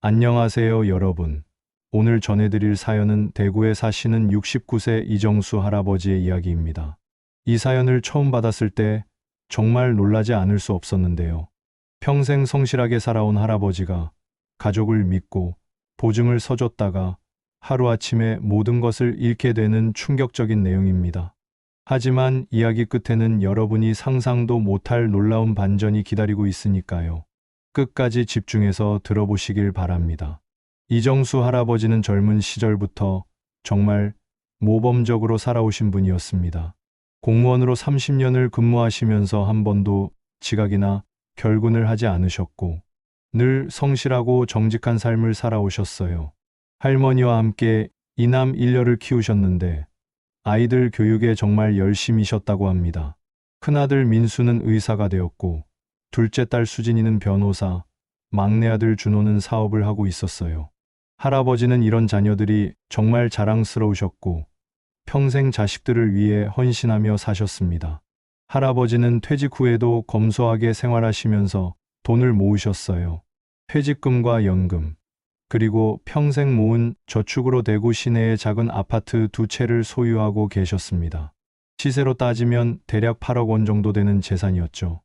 안녕하세요, 여러분. 오늘 전해드릴 사연은 대구에 사시는 69세 이정수 할아버지의 이야기입니다. 이 사연을 처음 받았을 때 정말 놀라지 않을 수 없었는데요. 평생 성실하게 살아온 할아버지가 가족을 믿고 보증을 서줬다가 하루아침에 모든 것을 잃게 되는 충격적인 내용입니다. 하지만 이야기 끝에는 여러분이 상상도 못할 놀라운 반전이 기다리고 있으니까요. 끝까지 집중해서 들어보시길 바랍니다. 이정수 할아버지는 젊은 시절부터 정말 모범적으로 살아오신 분이었습니다. 공무원으로 30년을 근무하시면서 한 번도 지각이나 결근을 하지 않으셨고 늘 성실하고 정직한 삶을 살아오셨어요. 할머니와 함께 이남 일녀를 키우셨는데 아이들 교육에 정말 열심이셨다고 합니다. 큰아들 민수는 의사가 되었고 둘째 딸 수진이는 변호사, 막내 아들 준호는 사업을 하고 있었어요. 할아버지는 이런 자녀들이 정말 자랑스러우셨고 평생 자식들을 위해 헌신하며 사셨습니다. 할아버지는 퇴직 후에도 검소하게 생활하시면서 돈을 모으셨어요. 퇴직금과 연금, 그리고 평생 모은 저축으로 대구 시내에 작은 아파트 2채를 소유하고 계셨습니다. 시세로 따지면 대략 8억 원 정도 되는 재산이었죠.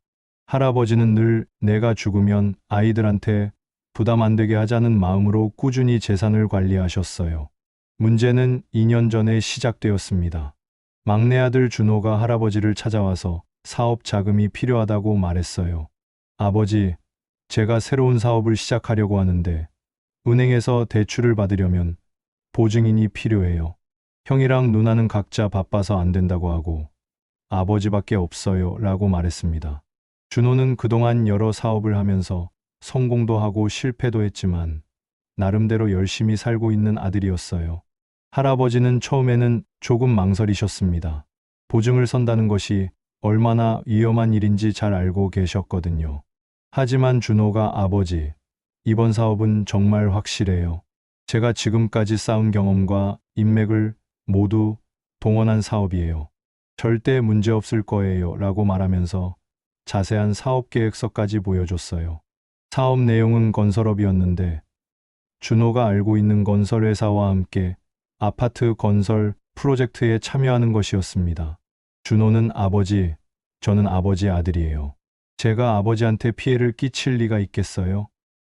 할아버지는 늘 내가 죽으면 아이들한테 부담 안 되게 하자는 마음으로 꾸준히 재산을 관리하셨어요. 문제는 2년 전에 시작되었습니다. 막내 아들 준호가 할아버지를 찾아와서 사업 자금이 필요하다고 말했어요. 아버지, 제가 새로운 사업을 시작하려고 하는데 은행에서 대출을 받으려면 보증인이 필요해요. 형이랑 누나는 각자 바빠서 안 된다고 하고 아버지밖에 없어요 라고 말했습니다. 준호는 그동안 여러 사업을 하면서 성공도 하고 실패도 했지만 나름대로 열심히 살고 있는 아들이었어요. 할아버지는 처음에는 조금 망설이셨습니다. 보증을 선다는 것이 얼마나 위험한 일인지 잘 알고 계셨거든요. 하지만 준호가 아버지, 이번 사업은 정말 확실해요. 제가 지금까지 쌓은 경험과 인맥을 모두 동원한 사업이에요. 절대 문제 없을 거예요 라고 말하면서 자세한 사업 계획서까지 보여줬어요. 사업 내용은 건설업이었는데 준호가 알고 있는 건설회사와 함께 아파트 건설 프로젝트에 참여하는 것이었습니다. 준호는 아버지, 저는 아버지 아들이에요. 제가 아버지한테 피해를 끼칠 리가 있겠어요?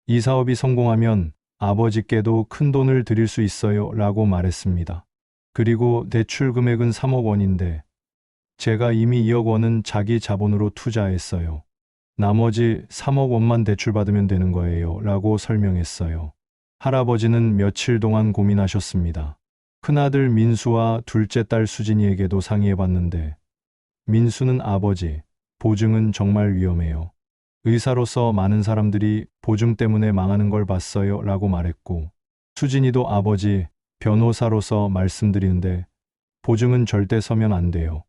이 사업이 성공하면 아버지께도 큰 돈을 드릴 수 있어요 라고 말했습니다. 그리고 대출 금액은 3억 원인데 제가 이미 2억 원은 자기 자본으로 투자했어요. 나머지 3억 원만 대출받으면 되는 거예요 라고 설명했어요. 할아버지는 며칠 동안 고민하셨습니다. 큰아들 민수와 둘째 딸 수진이에게도 상의해봤는데 민수는 아버지, 보증은 정말 위험해요. 의사로서 많은 사람들이 보증 때문에 망하는 걸 봤어요 라고 말했고 수진이도 아버지, 변호사로서 말씀드리는데 보증은 절대 서면 안 돼요.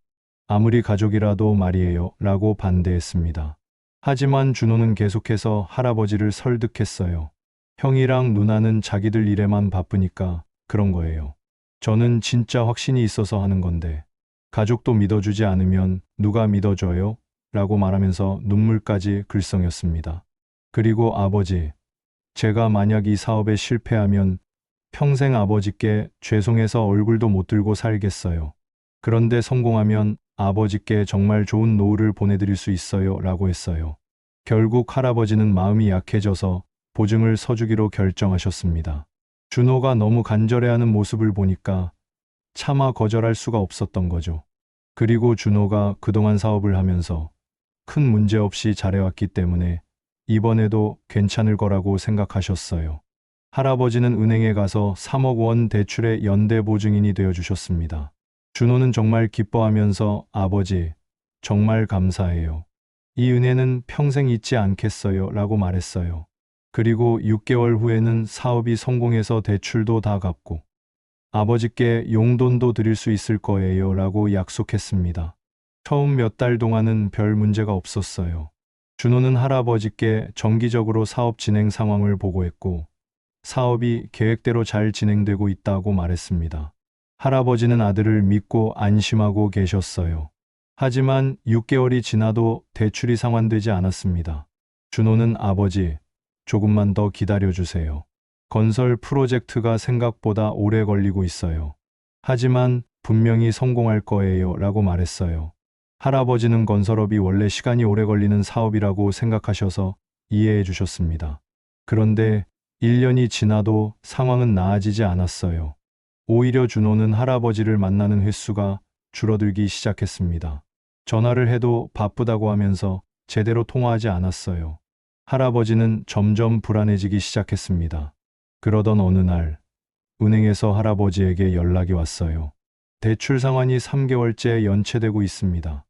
아무리 가족이라도 말이에요 라고 반대했습니다. 하지만 준호는 계속해서 할아버지를 설득했어요. 형이랑 누나는 자기들 일에만 바쁘니까 그런 거예요. 저는 진짜 확신이 있어서 하는 건데 가족도 믿어주지 않으면 누가 믿어줘요? 라고 말하면서 눈물까지 글썽였습니다. 그리고 아버지, 제가 만약 이 사업에 실패하면 평생 아버지께 죄송해서 얼굴도 못 들고 살겠어요. 그런데 성공하면 아버지께 정말 좋은 노후를 보내드릴 수 있어요 라고 했어요. 결국 할아버지는 마음이 약해져서 보증을 서주기로 결정하셨습니다. 준호가 너무 간절해하는 모습을 보니까 차마 거절할 수가 없었던 거죠. 그리고 준호가 그동안 사업을 하면서 큰 문제 없이 잘해왔기 때문에 이번에도 괜찮을 거라고 생각하셨어요. 할아버지는 은행에 가서 3억 원 대출의 연대 보증인이 되어주셨습니다. 준호는 정말 기뻐하면서 아버지, 정말 감사해요. 이 은혜는 평생 잊지 않겠어요 라고 말했어요. 그리고 6개월 후에는 사업이 성공해서 대출도 다 갚고 아버지께 용돈도 드릴 수 있을 거예요 라고 약속했습니다. 처음 몇 달 동안은 별 문제가 없었어요. 준호는 할아버지께 정기적으로 사업 진행 상황을 보고했고 사업이 계획대로 잘 진행되고 있다고 말했습니다. 할아버지는 아들을 믿고 안심하고 계셨어요. 하지만 6개월이 지나도 대출이 상환되지 않았습니다. 준호는 아버지, 조금만 더 기다려주세요. 건설 프로젝트가 생각보다 오래 걸리고 있어요. 하지만 분명히 성공할 거예요 라고 말했어요. 할아버지는 건설업이 원래 시간이 오래 걸리는 사업이라고 생각하셔서 이해해 주셨습니다. 그런데 1년이 지나도 상황은 나아지지 않았어요. 오히려 준호는 할아버지를 만나는 횟수가 줄어들기 시작했습니다. 전화를 해도 바쁘다고 하면서 제대로 통화하지 않았어요. 할아버지는 점점 불안해지기 시작했습니다. 그러던 어느 날, 은행에서 할아버지에게 연락이 왔어요. 대출 상환이 3개월째 연체되고 있습니다.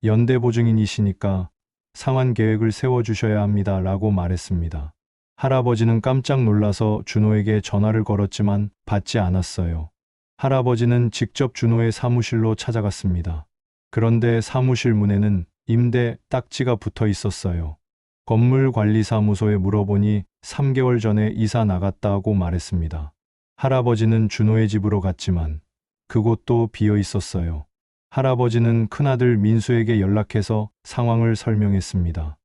연대보증인이시니까 상환 계획을 세워주셔야 합니다 라고 말했습니다. 할아버지는 깜짝 놀라서 준호에게 전화를 걸었지만 받지 않았어요. 할아버지는 직접 준호의 사무실로 찾아갔습니다. 그런데 사무실 문에는 임대 딱지가 붙어 있었어요. 건물관리사무소에 물어보니 3개월 전에 이사 나갔다고 말했습니다. 할아버지는 준호의 집으로 갔지만 그곳도 비어 있었어요. 할아버지는 큰아들 민수에게 연락해서 상황을 설명했습니다.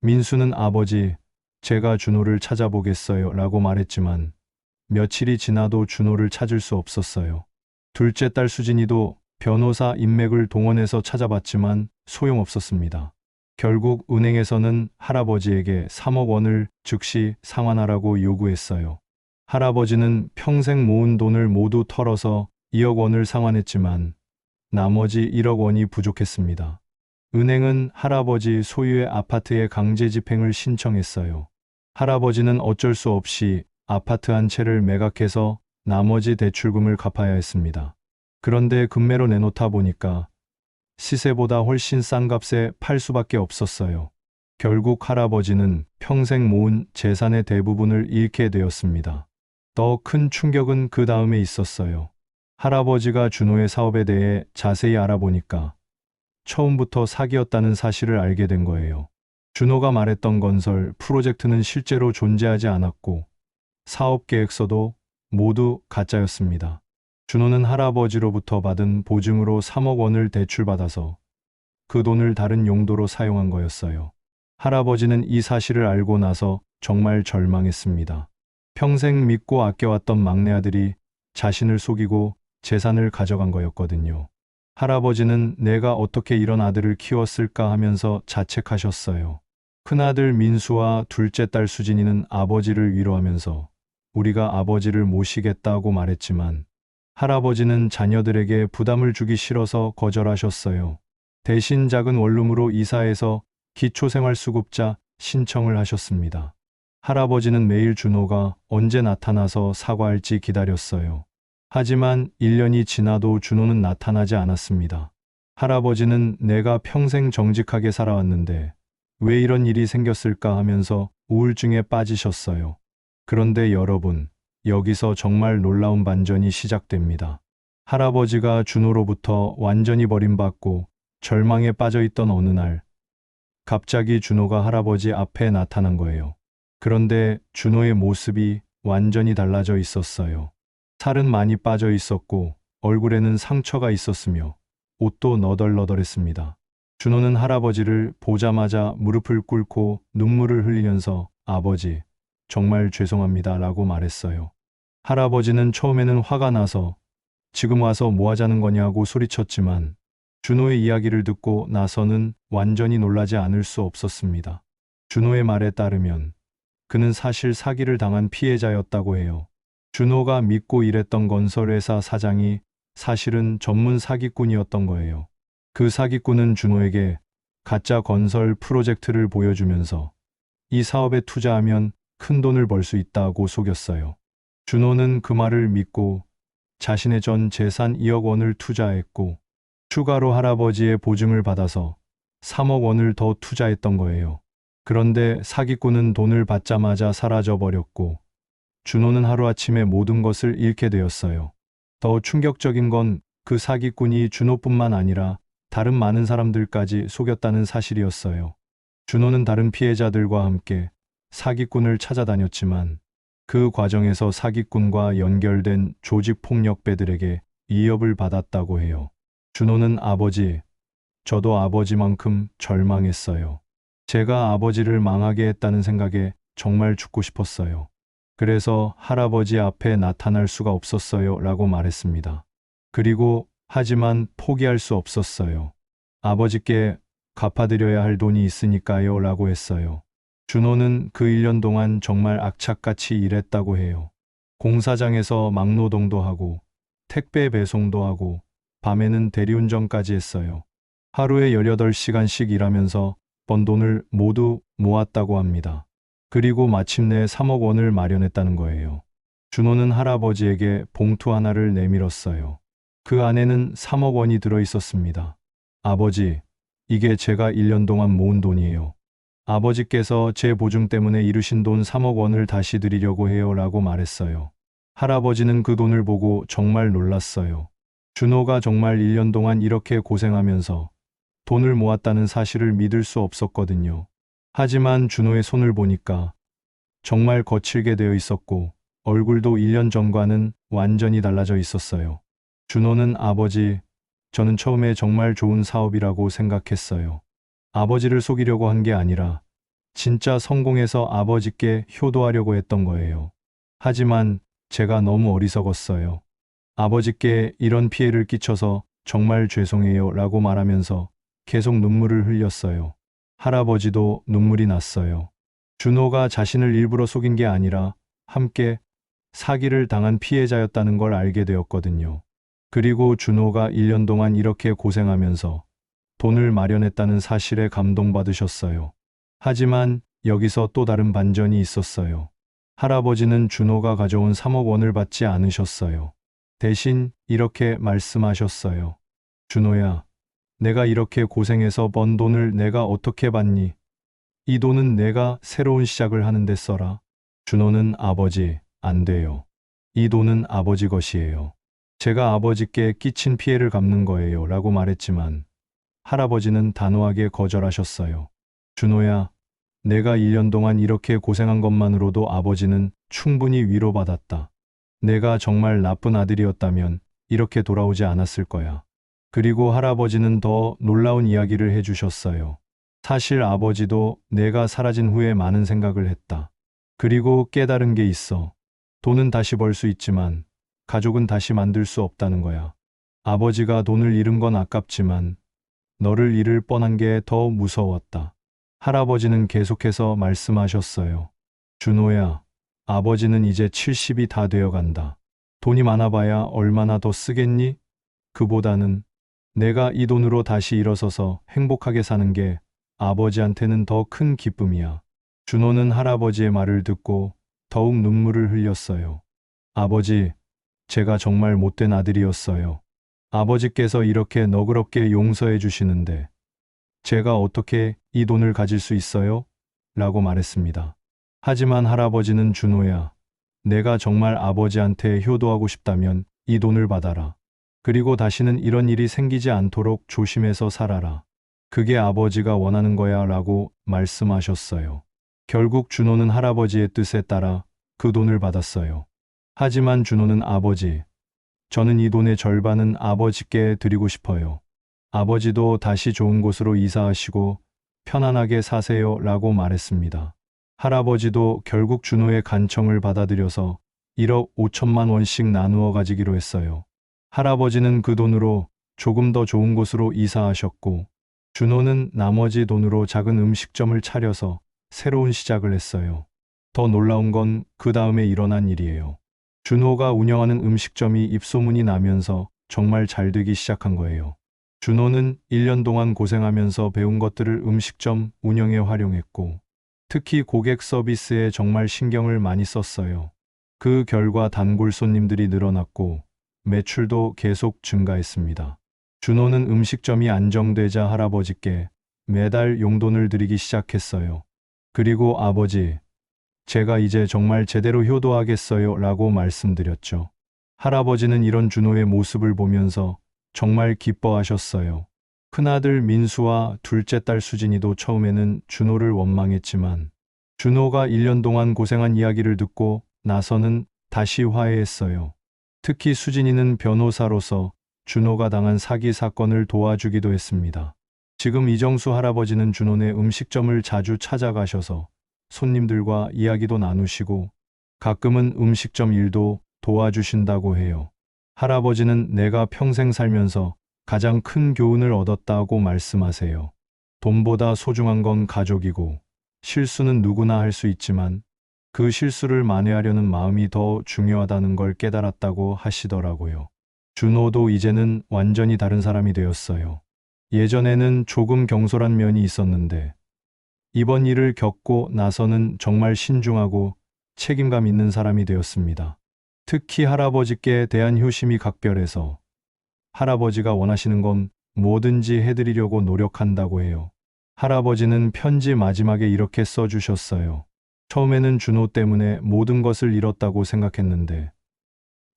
민수는 아버지, 제가 준호를 찾아보겠어요 라고 말했지만 며칠이 지나도 준호를 찾을 수 없었어요. 둘째 딸 수진이도 변호사 인맥을 동원해서 찾아봤지만 소용없었습니다. 결국 은행에서는 할아버지에게 3억 원을 즉시 상환하라고 요구했어요. 할아버지는 평생 모은 돈을 모두 털어서 2억 원을 상환했지만 나머지 1억 원이 부족했습니다. 은행은 할아버지 소유의 아파트의 강제 집행을 신청했어요. 할아버지는 어쩔 수 없이 아파트 한 채를 매각해서 나머지 대출금을 갚아야 했습니다. 그런데 금매로 내놓다 보니까 시세보다 훨씬 싼 값에 팔 수밖에 없었어요. 결국 할아버지는 평생 모은 재산의 대부분을 잃게 되었습니다. 더 큰 충격은 그 다음에 있었어요. 할아버지가 준호의 사업에 대해 자세히 알아보니까 처음부터 사기였다는 사실을 알게 된 거예요. 준호가 말했던 건설 프로젝트는 실제로 존재하지 않았고 사업 계획서도 모두 가짜였습니다. 준호는 할아버지로부터 받은 보증으로 3억 원을 대출받아서 그 돈을 다른 용도로 사용한 거였어요. 할아버지는 이 사실을 알고 나서 정말 절망했습니다. 평생 믿고 아껴왔던 막내 아들이 자신을 속이고 재산을 가져간 거였거든요. 할아버지는 내가 어떻게 이런 아들을 키웠을까 하면서 자책하셨어요. 큰아들 민수와 둘째 딸 수진이는 아버지를 위로하면서 우리가 아버지를 모시겠다고 말했지만 할아버지는 자녀들에게 부담을 주기 싫어서 거절하셨어요. 대신 작은 원룸으로 이사해서 기초생활수급자 신청을 하셨습니다. 할아버지는 매일 준호가 언제 나타나서 사과할지 기다렸어요. 하지만 1년이 지나도 준호는 나타나지 않았습니다. 할아버지는 내가 평생 정직하게 살아왔는데 왜 이런 일이 생겼을까 하면서 우울증에 빠지셨어요. 그런데 여러분, 여기서 정말 놀라운 반전이 시작됩니다. 할아버지가 준호로부터 완전히 버림받고 절망에 빠져있던 어느 날, 갑자기 준호가 할아버지 앞에 나타난 거예요. 그런데 준호의 모습이 완전히 달라져 있었어요. 살은 많이 빠져 있었고 얼굴에는 상처가 있었으며 옷도 너덜너덜했습니다. 준호는 할아버지를 보자마자 무릎을 꿇고 눈물을 흘리면서 아버지, 정말 죄송합니다 라고 말했어요. 할아버지는 처음에는 화가 나서 지금 와서 뭐 하자는 거냐고 소리쳤지만 준호의 이야기를 듣고 나서는 완전히 놀라지 않을 수 없었습니다. 준호의 말에 따르면 그는 사실 사기를 당한 피해자였다고 해요. 준호가 믿고 일했던 건설회사 사장이 사실은 전문 사기꾼이었던 거예요. 그 사기꾼은 준호에게 가짜 건설 프로젝트를 보여주면서 이 사업에 투자하면 큰 돈을 벌 수 있다고 속였어요. 준호는 그 말을 믿고 자신의 전 재산 2억 원을 투자했고 추가로 할아버지의 보증을 받아서 3억 원을 더 투자했던 거예요. 그런데 사기꾼은 돈을 받자마자 사라져 버렸고 준호는 하루아침에 모든 것을 잃게 되었어요. 더 충격적인 건 그 사기꾼이 준호뿐만 아니라 다른 많은 사람들까지 속였다는 사실이었어요. 준호는 다른 피해자들과 함께 사기꾼을 찾아다녔지만 그 과정에서 사기꾼과 연결된 조직폭력배들에게 위협을 받았다고 해요. 준호는 아버지, 저도 아버지만큼 절망했어요. 제가 아버지를 망하게 했다는 생각에 정말 죽고 싶었어요. 그래서 할아버지 앞에 나타날 수가 없었어요 라고 말했습니다. 그리고 하지만 포기할 수 없었어요. 아버지께 갚아드려야 할 돈이 있으니까요 라고 했어요. 준호는 그 1년 동안 정말 악착같이 일했다고 해요. 공사장에서 막노동도 하고 택배 배송도 하고 밤에는 대리운전까지 했어요. 하루에 18시간씩 일하면서 번 돈을 모두 모았다고 합니다. 그리고 마침내 3억 원을 마련했다는 거예요. 준호는 할아버지에게 봉투 하나를 내밀었어요. 그 안에는 3억 원이 들어 있었습니다. 아버지, 이게 제가 1년 동안 모은 돈이에요. 아버지께서 제 보증 때문에 이루신 돈 3억 원을 다시 드리려고 해요 라고 말했어요. 할아버지는 그 돈을 보고 정말 놀랐어요. 준호가 정말 1년 동안 이렇게 고생하면서 돈을 모았다는 사실을 믿을 수 없었거든요. 하지만 준호의 손을 보니까 정말 거칠게 되어 있었고 얼굴도 1년 전과는 완전히 달라져 있었어요. 준호는 아버지, 저는 처음에 정말 좋은 사업이라고 생각했어요. 아버지를 속이려고 한 게 아니라 진짜 성공해서 아버지께 효도하려고 했던 거예요. 하지만 제가 너무 어리석었어요. 아버지께 이런 피해를 끼쳐서 정말 죄송해요 라고 말하면서 계속 눈물을 흘렸어요. 할아버지도 눈물이 났어요. 준호가 자신을 일부러 속인 게 아니라 함께 사기를 당한 피해자였다는 걸 알게 되었거든요. 그리고 준호가 1년 동안 이렇게 고생하면서 돈을 마련했다는 사실에 감동받으셨어요. 하지만 여기서 또 다른 반전이 있었어요. 할아버지는 준호가 가져온 3억 원을 받지 않으셨어요. 대신 이렇게 말씀하셨어요. 준호야, 내가 이렇게 고생해서 번 돈을 내가 어떻게 받니? 이 돈은 내가 새로운 시작을 하는데 써라. 준호는 아버지, 안 돼요. 이 돈은 아버지 것이에요. 제가 아버지께 끼친 피해를 갚는 거예요 라고 말했지만 할아버지는 단호하게 거절하셨어요. 준호야, 내가 1년 동안 이렇게 고생한 것만으로도 아버지는 충분히 위로받았다. 내가 정말 나쁜 아들이었다면 이렇게 돌아오지 않았을 거야. 그리고 할아버지는 더 놀라운 이야기를 해주셨어요. 사실 아버지도 내가 사라진 후에 많은 생각을 했다. 그리고 깨달은 게 있어. 돈은 다시 벌 수 있지만 가족은 다시 만들 수 없다는 거야. 아버지가 돈을 잃은 건 아깝지만 너를 잃을 뻔한 게 더 무서웠다. 할아버지는 계속해서 말씀하셨어요. 준호야, 아버지는 이제 70이 다 되어 간다. 돈이 많아봐야 얼마나 더 쓰겠니? 그보다는 내가 이 돈으로 다시 일어서서 행복하게 사는 게 아버지한테는 더 큰 기쁨이야. 준호는 할아버지의 말을 듣고 더욱 눈물을 흘렸어요. 아버지, 제가 정말 못된 아들이었어요. 아버지께서 이렇게 너그럽게 용서해 주시는데 제가 어떻게 이 돈을 가질 수 있어요? 라고 말했습니다. 하지만 할아버지는 준호야, 내가 정말 아버지한테 효도하고 싶다면 이 돈을 받아라. 그리고 다시는 이런 일이 생기지 않도록 조심해서 살아라. 그게 아버지가 원하는 거야 라고 말씀하셨어요. 결국 준호는 할아버지의 뜻에 따라 그 돈을 받았어요. 하지만 준호는 아버지, 저는 이 돈의 절반은 아버지께 드리고 싶어요. 아버지도 다시 좋은 곳으로 이사하시고 편안하게 사세요 라고 말했습니다. 할아버지도 결국 준호의 간청을 받아들여서 1억 5천만 원씩 나누어 가지기로 했어요. 할아버지는 그 돈으로 조금 더 좋은 곳으로 이사하셨고 준호는 나머지 돈으로 작은 음식점을 차려서 새로운 시작을 했어요. 더 놀라운 건 그 다음에 일어난 일이에요. 준호가 운영하는 음식점이 입소문이 나면서 정말 잘 되기 시작한 거예요. 준호는 1년 동안 고생하면서 배운 것들을 음식점 운영에 활용했고 특히 고객 서비스에 정말 신경을 많이 썼어요. 그 결과 단골 손님들이 늘어났고 매출도 계속 증가했습니다. 준호는 음식점이 안정되자 할아버지께 매달 용돈을 드리기 시작했어요. 그리고 아버지, 제가 이제 정말 제대로 효도하겠어요 라고 말씀드렸죠. 할아버지는 이런 준호의 모습을 보면서 정말 기뻐하셨어요. 큰아들 민수와 둘째 딸 수진이도 처음에는 준호를 원망했지만 준호가 1년 동안 고생한 이야기를 듣고 나서는 다시 화해했어요. 특히 수진이는 변호사로서 준호가 당한 사기 사건을 도와주기도 했습니다. 지금 이정수 할아버지는 준호네 음식점을 자주 찾아가셔서 손님들과 이야기도 나누시고 가끔은 음식점 일도 도와주신다고 해요. 할아버지는 내가 평생 살면서 가장 큰 교훈을 얻었다고 말씀하세요. 돈보다 소중한 건 가족이고 실수는 누구나 할 수 있지만 그 실수를 만회하려는 마음이 더 중요하다는 걸 깨달았다고 하시더라고요. 준호도 이제는 완전히 다른 사람이 되었어요. 예전에는 조금 경솔한 면이 있었는데 이번 일을 겪고 나서는 정말 신중하고 책임감 있는 사람이 되었습니다. 특히 할아버지께 대한 효심이 각별해서 할아버지가 원하시는 건 뭐든지 해드리려고 노력한다고 해요. 할아버지는 편지 마지막에 이렇게 써주셨어요. 처음에는 준호 때문에 모든 것을 잃었다고 생각했는데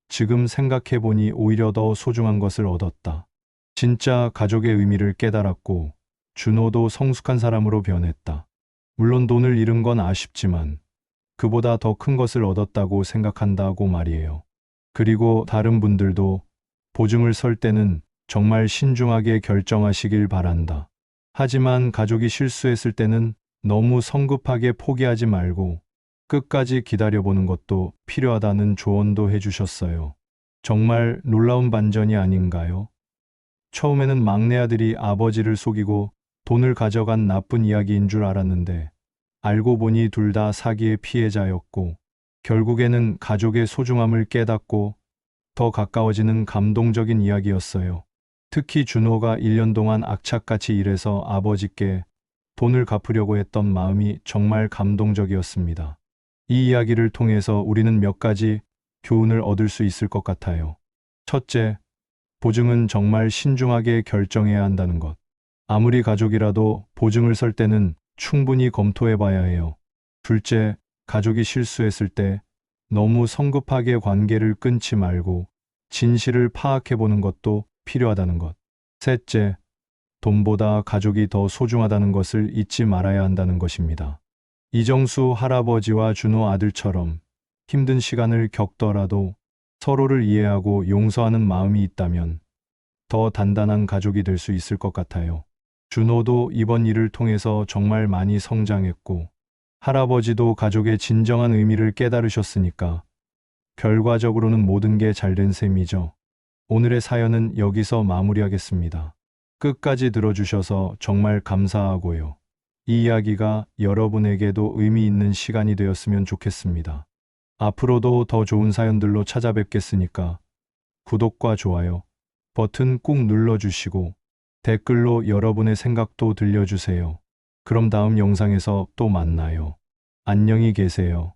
지금 생각해보니 오히려 더 소중한 것을 얻었다. 진짜 가족의 의미를 깨달았고 준호도 성숙한 사람으로 변했다. 물론 돈을 잃은 건 아쉽지만 그보다 더 큰 것을 얻었다고 생각한다고 말이에요. 그리고 다른 분들도 보증을 설 때는 정말 신중하게 결정하시길 바란다. 하지만 가족이 실수했을 때는 너무 성급하게 포기하지 말고 끝까지 기다려보는 것도 필요하다는 조언도 해주셨어요. 정말 놀라운 반전이 아닌가요? 처음에는 막내 아들이 아버지를 속이고 돈을 가져간 나쁜 이야기인 줄 알았는데 알고 보니 둘 다 사기의 피해자였고 결국에는 가족의 소중함을 깨닫고 더 가까워지는 감동적인 이야기였어요. 특히 준호가 1년 동안 악착같이 일해서 아버지께 돈을 갚으려고 했던 마음이 정말 감동적이었습니다. 이 이야기를 통해서 우리는 몇 가지 교훈을 얻을 수 있을 것 같아요. 첫째, 보증은 정말 신중하게 결정해야 한다는 것. 아무리 가족이라도 보증을 설 때는 충분히 검토해 봐야 해요. 둘째, 가족이 실수했을 때 너무 성급하게 관계를 끊지 말고 진실을 파악해 보는 것도 필요하다는 것. 셋째, 돈보다 가족이 더 소중하다는 것을 잊지 말아야 한다는 것입니다. 이정수 할아버지와 준호 아들처럼 힘든 시간을 겪더라도 서로를 이해하고 용서하는 마음이 있다면 더 단단한 가족이 될 수 있을 것 같아요. 준호도 이번 일을 통해서 정말 많이 성장했고 할아버지도 가족의 진정한 의미를 깨달으셨으니까 결과적으로는 모든 게 잘된 셈이죠. 오늘의 사연은 여기서 마무리하겠습니다. 끝까지 들어주셔서 정말 감사하고요. 이 이야기가 여러분에게도 의미 있는 시간이 되었으면 좋겠습니다. 앞으로도 더 좋은 사연들로 찾아뵙겠으니까 구독과 좋아요 버튼 꾹 눌러주시고 댓글로 여러분의 생각도 들려주세요. 그럼 다음 영상에서 또 만나요. 안녕히 계세요.